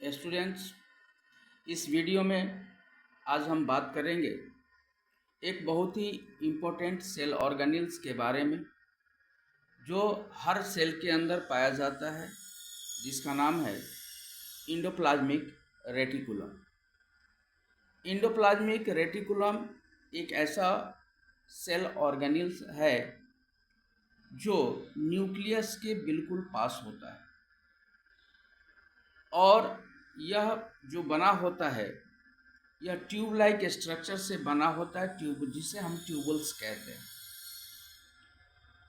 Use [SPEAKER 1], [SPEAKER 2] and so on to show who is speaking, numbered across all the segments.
[SPEAKER 1] Students, इस video में आज हम बात करेंगे एक बहुत ही इम्पोर्टेंट सेल ऑर्गेनेल्स के बारे में जो हर सेल के अंदर पाया जाता है, जिसका नाम है इंडोप्लाज्मिक रेटिकुलम। इंडोप्लाज्मिक रेटिकुलम एक ऐसा सेल ऑर्गेनेल्स है जो न्यूक्लियस के बिल्कुल पास होता है और यह जो बना होता है यह ट्यूब लाइक स्ट्रक्चर से बना होता है, ट्यूब जिसे हम ट्यूबल्स कहते हैं।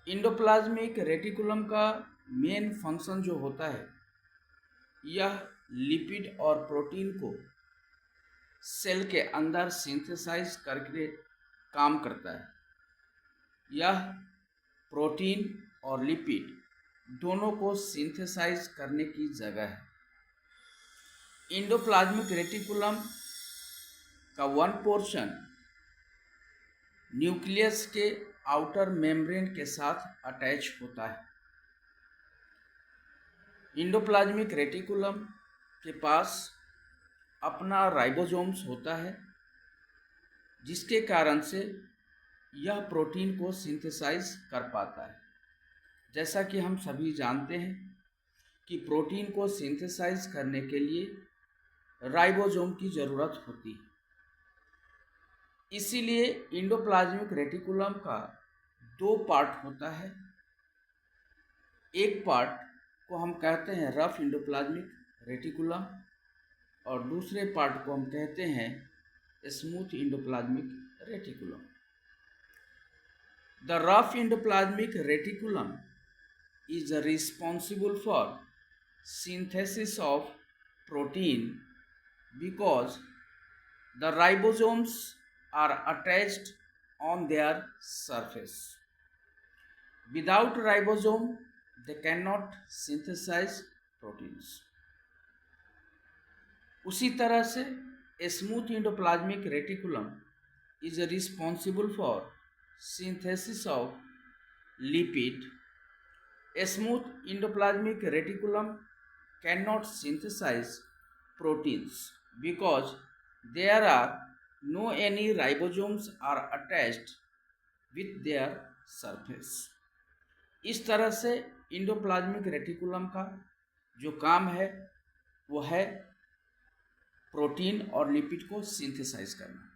[SPEAKER 1] इंडोप्लाज्मिक रेटिकुलम का मेन फंक्शन जो होता है यह लिपिड और प्रोटीन को सेल के अंदर सिंथेसाइज करके काम करता है। यह प्रोटीन और लिपिड दोनों को सिंथेसाइज करने की जगह है। इंडोप्लाज्मिक रेटिकुलम का वन पोर्शन न्यूक्लियस के आउटर मेम्ब्रेन के साथ अटैच होता है। इंडोप्लाज्मिक रेटिकुलम के पास अपना राइबोसोम्स होता है, जिसके कारण से यह प्रोटीन को सिंथेसाइज कर पाता है। जैसा कि हम सभी जानते हैं कि प्रोटीन को सिंथेसाइज करने के लिए राइबोसोम की ज़रूरत होती है। इसीलिए इंडोप्लाज्मिक रेटिकुलम का दो पार्ट होता है। एक पार्ट को हम कहते हैं रफ इंडोप्लाज्मिक रेटिकुलम और दूसरे पार्ट को हम कहते हैं smooth endoplasmic reticulum. The rough endoplasmic reticulum is responsible for synthesis of protein because the ribosomes are attached on their surface. Without ribosome, they cannot synthesize proteins. उसी तरह से smooth endoplasmic reticulum is responsible for synthesis of lipid. A smooth endoplasmic reticulum cannot synthesize proteins because there are no any ribosomes are attached with their surface. इस तरह से endoplasmic reticulum का जो काम है वो है प्रोटीन और लिपिड को सिंथेसाइज करना।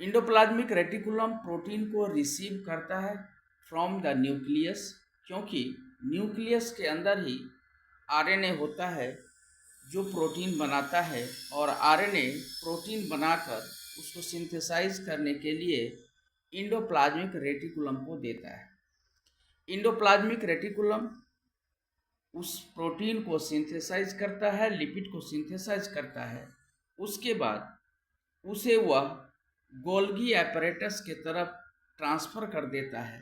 [SPEAKER 1] इंडोप्लाज्मिक रेटिकुलम प्रोटीन को रिसीव करता है फ्रॉम द न्यूक्लियस, क्योंकि न्यूक्लियस के अंदर ही आरएनए होता है जो प्रोटीन बनाता है और आरएनए प्रोटीन बनाकर उसको सिंथेसाइज करने के लिए इंडोप्लाज्मिक रेटिकुलम को देता है। इंडोप्लाज्मिक रेटिकुलम उस प्रोटीन को सिंथेसाइज करता है, लिपिड को सिंथेसाइज करता है। उसके बाद उसे वह गोल्गी एपरेटस के तरफ ट्रांसफ़र कर देता है।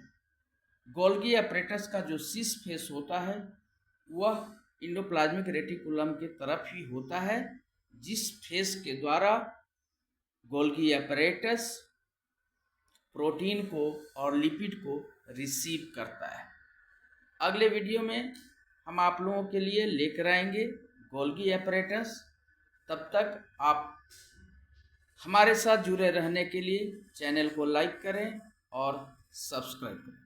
[SPEAKER 1] गोल्गी एपरेटस का जो सिस फेस होता है वह इंडोप्लाज्मिक रेटिकुलम के तरफ ही होता है, जिस फेस के द्वारा गोल्गी एपरेटस प्रोटीन को और लिपिड को रिसीव करता है। अगले वीडियो में हम आप लोगों के लिए लेकर आएंगे गोल्गी एपरेटस। तब तक आप हमारे साथ जुड़े रहने के लिए चैनल को लाइक करें और सब्सक्राइब करें।